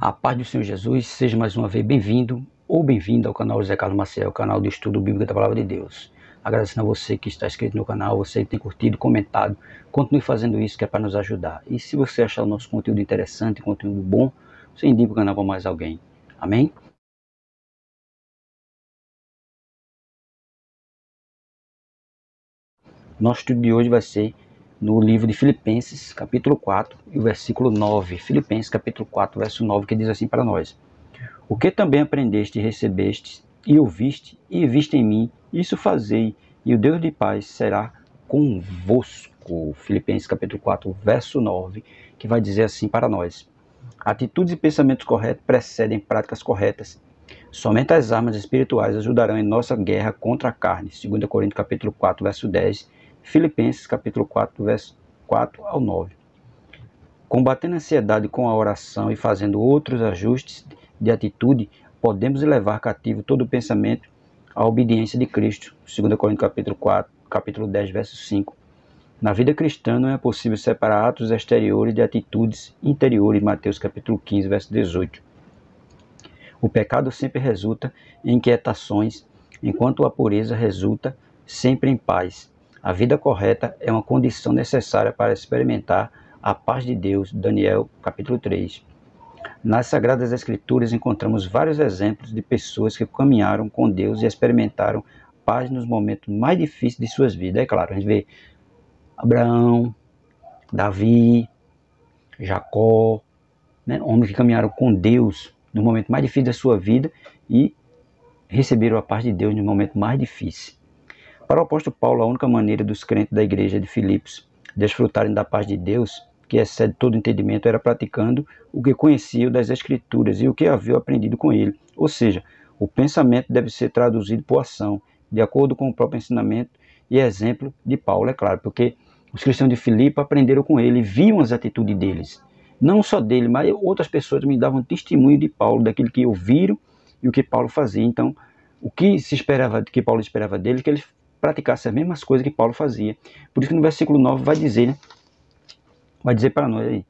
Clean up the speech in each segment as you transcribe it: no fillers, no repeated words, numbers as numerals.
A paz do Senhor Jesus, seja mais uma vez bem-vindo ou bem-vinda ao canal José Carlos Maciel, canal de estudo bíblico da Palavra de Deus. Agradecendo a você que está inscrito no canal, você que tem curtido, comentado, continue fazendo isso que é para nos ajudar. E se você achar o nosso conteúdo interessante, conteúdo bom, você indica o canal para mais alguém. Amém? Nosso estudo de hoje vai ser no livro de Filipenses, capítulo 4, e o versículo 9. Filipenses, capítulo 4, verso 9, que diz assim para nós: O que também aprendeste e recebeste, e ouviste, e viste em mim, isso fazei, e o Deus de paz será convosco. Filipenses capítulo 4, verso 9, que vai dizer assim para nós: Atitudes e pensamentos corretos precedem práticas corretas. Somente as armas espirituais ajudarão em nossa guerra contra a carne. 2 Coríntios capítulo 4, verso 10, Filipenses capítulo 4, verso 4 ao 9. Combatendo a ansiedade com a oração e fazendo outros ajustes de atitude, podemos levar cativo todo o pensamento à obediência de Cristo. 2 Coríntios capítulo 4, capítulo 10, verso 5. Na vida cristã não é possível separar atos exteriores de atitudes interiores. Mateus capítulo 15, verso 18. O pecado sempre resulta em inquietações, enquanto a pureza resulta sempre em paz. A vida correta é uma condição necessária para experimentar a paz de Deus. Daniel capítulo 3. Nas Sagradas Escrituras encontramos vários exemplos de pessoas que caminharam com Deus e experimentaram paz nos momentos mais difíceis de suas vidas. É claro, a gente vê Abraão, Davi, Jacó, né, homens que caminharam com Deus no momento mais difícil da sua vida e receberam a paz de Deus no momento mais difícil. Para o apóstolo Paulo, a única maneira dos crentes da igreja de Filipos desfrutarem da paz de Deus, que excede todo entendimento, era praticando o que conheciam das Escrituras e o que haviam aprendido com ele. Ou seja, o pensamento deve ser traduzido por ação, de acordo com o próprio ensinamento e exemplo de Paulo, é claro, porque os cristãos de Filipe aprenderam com ele, viam as atitudes deles. Não só dele, mas outras pessoas me davam testemunho de Paulo, daquilo que ouviram e o que Paulo fazia. Então, o que se esperava, que Paulo esperava dele, que ele praticasse as mesmas coisas que Paulo fazia. Por isso que no versículo 9 vai dizer, né? Vai dizer para nós aí: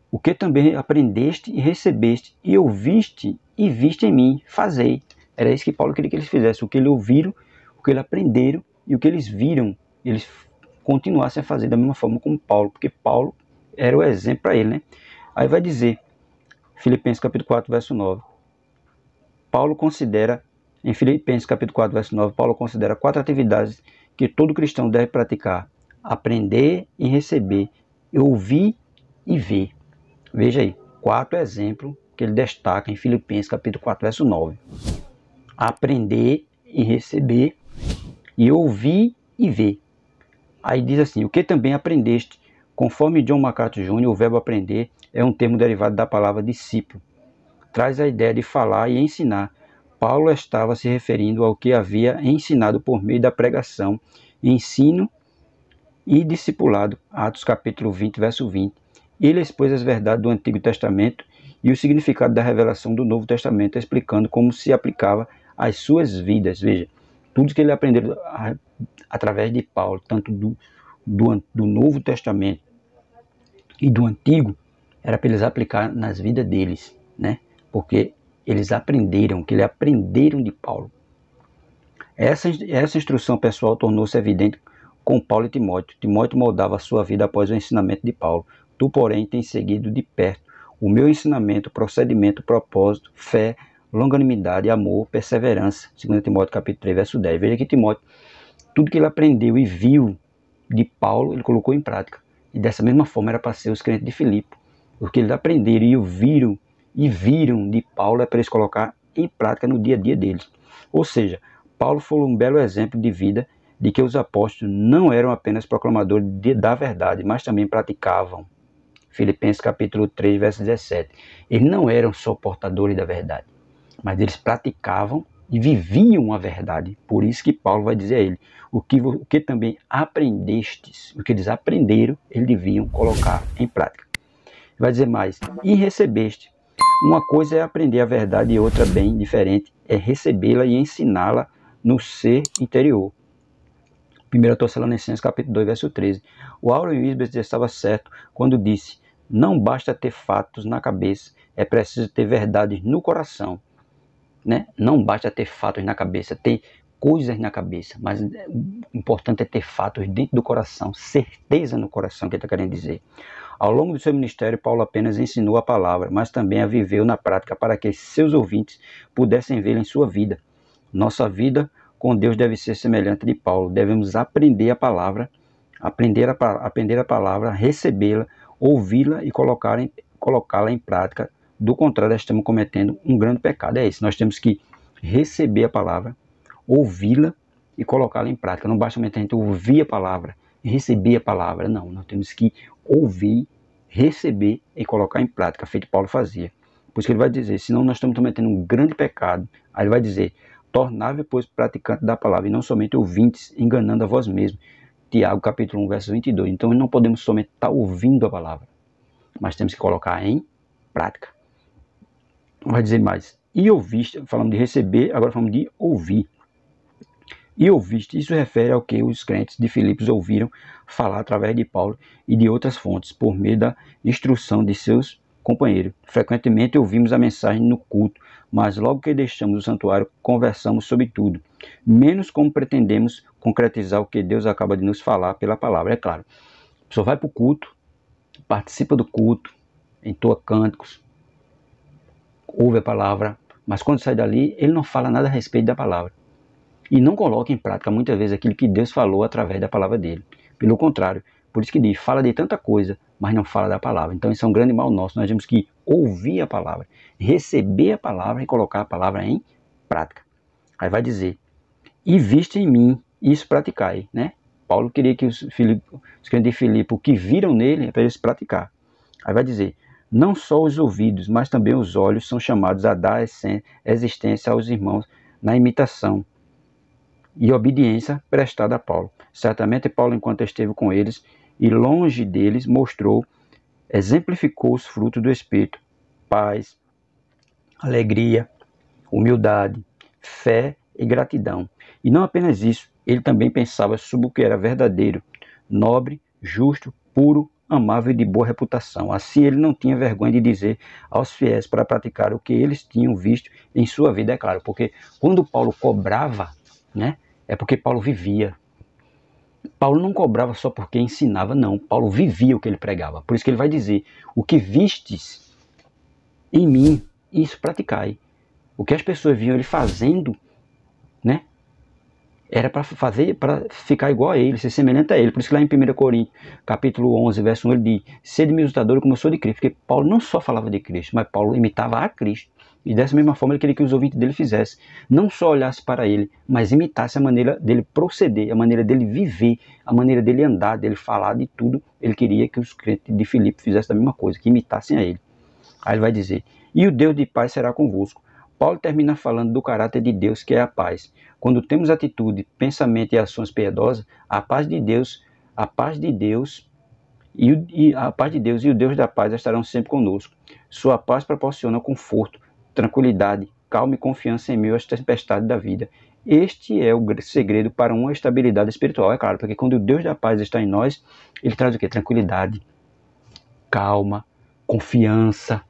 O que também aprendeste e recebeste, e ouviste e viste em mim, fazei. Era isso que Paulo queria que eles fizessem. O que eles ouviram, o que eles aprenderam e o que eles viram, eles continuassem a fazer da mesma forma como Paulo, porque Paulo era o exemplo para ele, né? Aí vai dizer, Filipenses capítulo 4, verso 9. Paulo considera, em Filipenses capítulo 4, verso 9, Paulo considera 4 atividades que todo cristão deve praticar: aprender e receber, ouvir e ver. Veja aí, 4 exemplos que ele destaca em Filipenses capítulo 4, verso 9. Aprender e receber, e ouvir e ver. Aí diz assim: o que também aprendeste? Conforme John MacArthur Jr., o verbo aprender é um termo derivado da palavra discípulo. Traz a ideia de falar e ensinar. Paulo estava se referindo ao que havia ensinado por meio da pregação, ensino e discipulado. Atos capítulo 20, verso 20. Ele expôs as verdades do Antigo Testamento e o significado da revelação do Novo Testamento, explicando como se aplicava às suas vidas. Veja, tudo que ele aprendeu através de Paulo, tanto do Novo Testamento e do Antigo, era para eles aplicar nas vidas deles, né? Porque eles aprenderam, que eles aprenderam de Paulo. Essa instrução pessoal tornou-se evidente com Paulo e Timóteo. Timóteo moldava a sua vida após o ensinamento de Paulo. Tu, porém, tens seguido de perto o meu ensinamento, procedimento, propósito, fé, longanimidade, amor, perseverança. 2 Timóteo capítulo 3, verso 10. Veja que Timóteo, tudo que ele aprendeu e viu de Paulo, ele colocou em prática. E dessa mesma forma era para ser os crentes de Filipe. O que eles aprenderam e ouviram e viram de Paulo é para eles colocar em prática no dia a dia deles. Ou seja, Paulo foi um belo exemplo de vida de que os apóstolos não eram apenas proclamadores da verdade, mas também praticavam. Filipenses capítulo 3, verso 17. Eles não eram só portadores da verdade, mas eles praticavam e viviam a verdade. Por isso que Paulo vai dizer a ele: o que também aprendestes, o que eles aprenderam, eles deviam colocar em prática. Vai dizer mais: e recebeste. Uma coisa é aprender a verdade e outra, bem diferente, é recebê-la e ensiná-la no ser interior. 1 Tessalonicenses capítulo 2, verso 13. O Warren Wiersbe estava certo quando disse: Não basta ter fatos na cabeça, é preciso ter verdades no coração, né? Não basta ter fatos na cabeça, ter coisas na cabeça, mas o importante é ter fatos dentro do coração, certeza no coração, que ele está querendo dizer. Ao longo do seu ministério, Paulo apenas ensinou a palavra, mas também a viveu na prática para que seus ouvintes pudessem vê-la em sua vida. Nossa vida com Deus deve ser semelhante de Paulo. Devemos aprender a palavra, aprender a palavra, recebê-la, ouvi-la e colocá-la em prática. Do contrário, estamos cometendo um grande pecado. É isso, nós temos que receber a palavra, ouvi-la e colocá-la em prática. Não basta somente a gente ouvir a palavra, receber a palavra. Não, nós temos que ouvir, receber e colocar em prática, feito Paulo fazia. Por isso que ele vai dizer, senão nós estamos cometendo um grande pecado. Aí ele vai dizer, tornai-vos, pois, praticantes da palavra, e não somente ouvintes, enganando a vós mesmos. Tiago, capítulo 1, verso 22. Então, não podemos somente estar ouvindo a palavra, mas temos que colocar em prática. Vai dizer mais. E ouviste, falamos de receber, agora falamos de ouvir. E ouviste, isso refere ao que os crentes de Filipos ouviram falar através de Paulo e de outras fontes, por meio da instrução de seus companheiros. Frequentemente ouvimos a mensagem no culto, mas logo que deixamos o santuário, conversamos sobre tudo, menos como pretendemos concretizar o que Deus acaba de nos falar pela palavra. É claro, a pessoa vai para o culto, participa do culto, entoa cânticos, ouve a palavra, mas quando sai dali, ele não fala nada a respeito da palavra. E não coloca em prática muitas vezes aquilo que Deus falou através da palavra dele. Pelo contrário, por isso que diz, fala de tanta coisa, mas não fala da palavra. Então isso é um grande mal nosso, nós temos que ouvir a palavra, receber a palavra e colocar a palavra em prática. Aí vai dizer, e viste em mim, isso praticai, né? Paulo queria que os crentes de Filipe, o que viram nele, é para eles praticar. Aí vai dizer, não só os ouvidos, mas também os olhos são chamados a dar existência aos irmãos na imitação e obediência prestada a Paulo. Certamente Paulo, enquanto esteve com eles e longe deles, exemplificou os frutos do Espírito: paz, alegria, humildade, fé e gratidão. E não apenas isso, ele também pensava sobre o que era verdadeiro, nobre, justo, puro, amável e de boa reputação. Assim ele não tinha vergonha de dizer aos fiéis para praticar o que eles tinham visto em sua vida, é claro, porque quando Paulo cobrava, né, é porque Paulo vivia. Paulo não cobrava só porque ensinava, não. Paulo vivia o que ele pregava. Por isso que ele vai dizer, o que vistes em mim, isso praticai. O que as pessoas viam ele fazendo, né, era para fazer, para ficar igual a ele, ser semelhante a ele. Por isso que lá em 1 Coríntios, capítulo 11, verso 1, ele diz, sede meus imitadores como eu sou de Cristo. Porque Paulo não só falava de Cristo, mas Paulo imitava a Cristo. E dessa mesma forma ele queria que os ouvintes dele fizessem. Não só olhasse para ele, mas imitasse a maneira dele proceder, a maneira dele viver, a maneira dele andar, dele falar de tudo. Ele queria que os crentes de Filipe fizessem a mesma coisa, que imitassem a ele. Aí ele vai dizer, e o Deus de paz será convosco. Paulo termina falando do caráter de Deus, que é a paz. Quando temos atitude, pensamento e ações piedosas, a paz de Deus e o Deus da paz estarão sempre conosco. Sua paz proporciona conforto, tranquilidade, calma e confiança em meio às tempestades da vida. Este é o segredo para uma estabilidade espiritual, é claro, porque quando o Deus da paz está em nós, ele traz o quê? Tranquilidade, calma, confiança,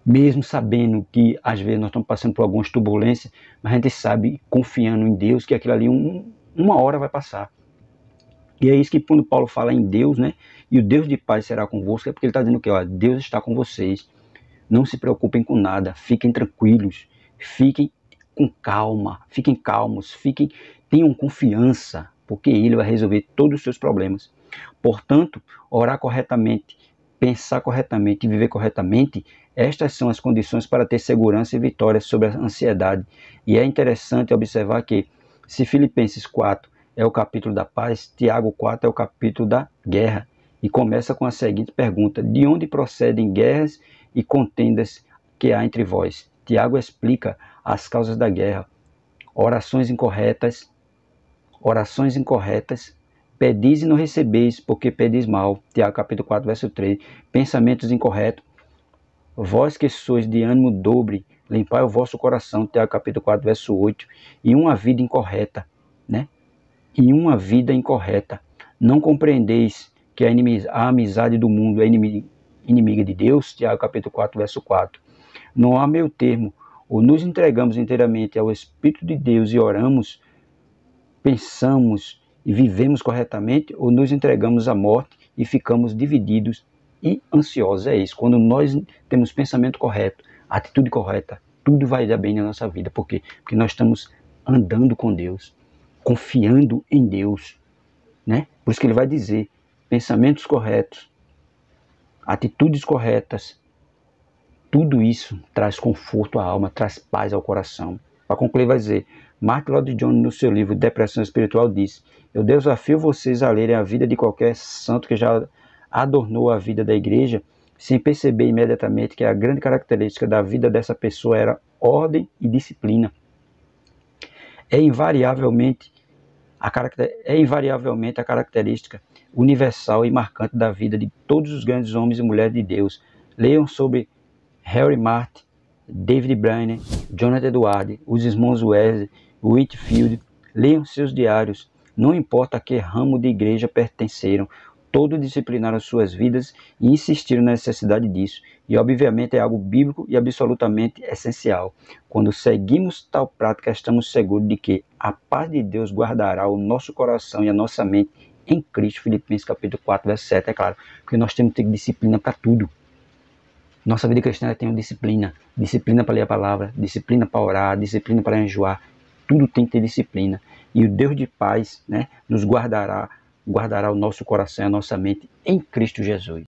mesmo sabendo que às vezes nós estamos passando por algumas turbulências, mas a gente sabe, confiando em Deus, que aquilo ali uma hora vai passar. E é isso que quando Paulo fala em Deus, né, e o Deus de paz será convosco, é porque ele está dizendo que ó, Deus está com vocês. Não se preocupem com nada, fiquem tranquilos, fiquem com calma, fiquem calmos, tenham confiança, porque Ele vai resolver todos os seus problemas. Portanto, orar corretamente, pensar corretamente e viver corretamente, estas são as condições para ter segurança e vitória sobre a ansiedade. E é interessante observar que, se Filipenses 4 é o capítulo da paz, Tiago 4 é o capítulo da guerra. E começa com a seguinte pergunta, de onde procedem guerras e contendas que há entre vós? Tiago explica as causas da guerra. Orações incorretas, pedis e não recebeis, porque pedis mal. Tiago capítulo 4, verso 3. Pensamentos incorretos. Vós que sois de ânimo dobre, limpai o vosso coração. Tiago capítulo 4, verso 8. E uma vida incorreta, né? E uma vida incorreta. Não compreendeis que a amizade do mundo é inimiga de Deus, Tiago capítulo 4, verso 4. Não há meio termo, ou nos entregamos inteiramente ao Espírito de Deus e oramos, pensamos e vivemos corretamente, ou nos entregamos à morte e ficamos divididos e ansiosos. É isso, quando nós temos pensamento correto, atitude correta, tudo vai dar bem na nossa vida. Por quê? Porque nós estamos andando com Deus, confiando em Deus, né? Por isso que ele vai dizer, pensamentos corretos, atitudes corretas, tudo isso traz conforto à alma, traz paz ao coração. Para concluir, vai dizer, Mark Lloyd Jones, no seu livro Depressão Espiritual, diz: eu desafio vocês a lerem a vida de qualquer santo que já adornou a vida da igreja, sem perceber imediatamente que a grande característica da vida dessa pessoa era ordem e disciplina. É invariavelmente a característica universal e marcante da vida de todos os grandes homens e mulheres de Deus. Leiam sobre Henry Martyn, David Brainerd, Jonathan Edwards, os irmãos Wesley, Whitefield. Leiam seus diários. Não importa a que ramo de igreja pertenceram, todos disciplinaram suas vidas e insistiram na necessidade disso. E obviamente é algo bíblico e absolutamente essencial. Quando seguimos tal prática, estamos seguros de que a paz de Deus guardará o nosso coração e a nossa mente em Cristo. Filipenses capítulo 4, verso 7, é claro. Porque nós temos que ter disciplina para tudo. Nossa vida cristã tem disciplina. Disciplina para ler a palavra, disciplina para orar, disciplina para enjoar. Tudo tem que ter disciplina. E o Deus de paz, né, nos guardará o nosso coração e a nossa mente em Cristo Jesus.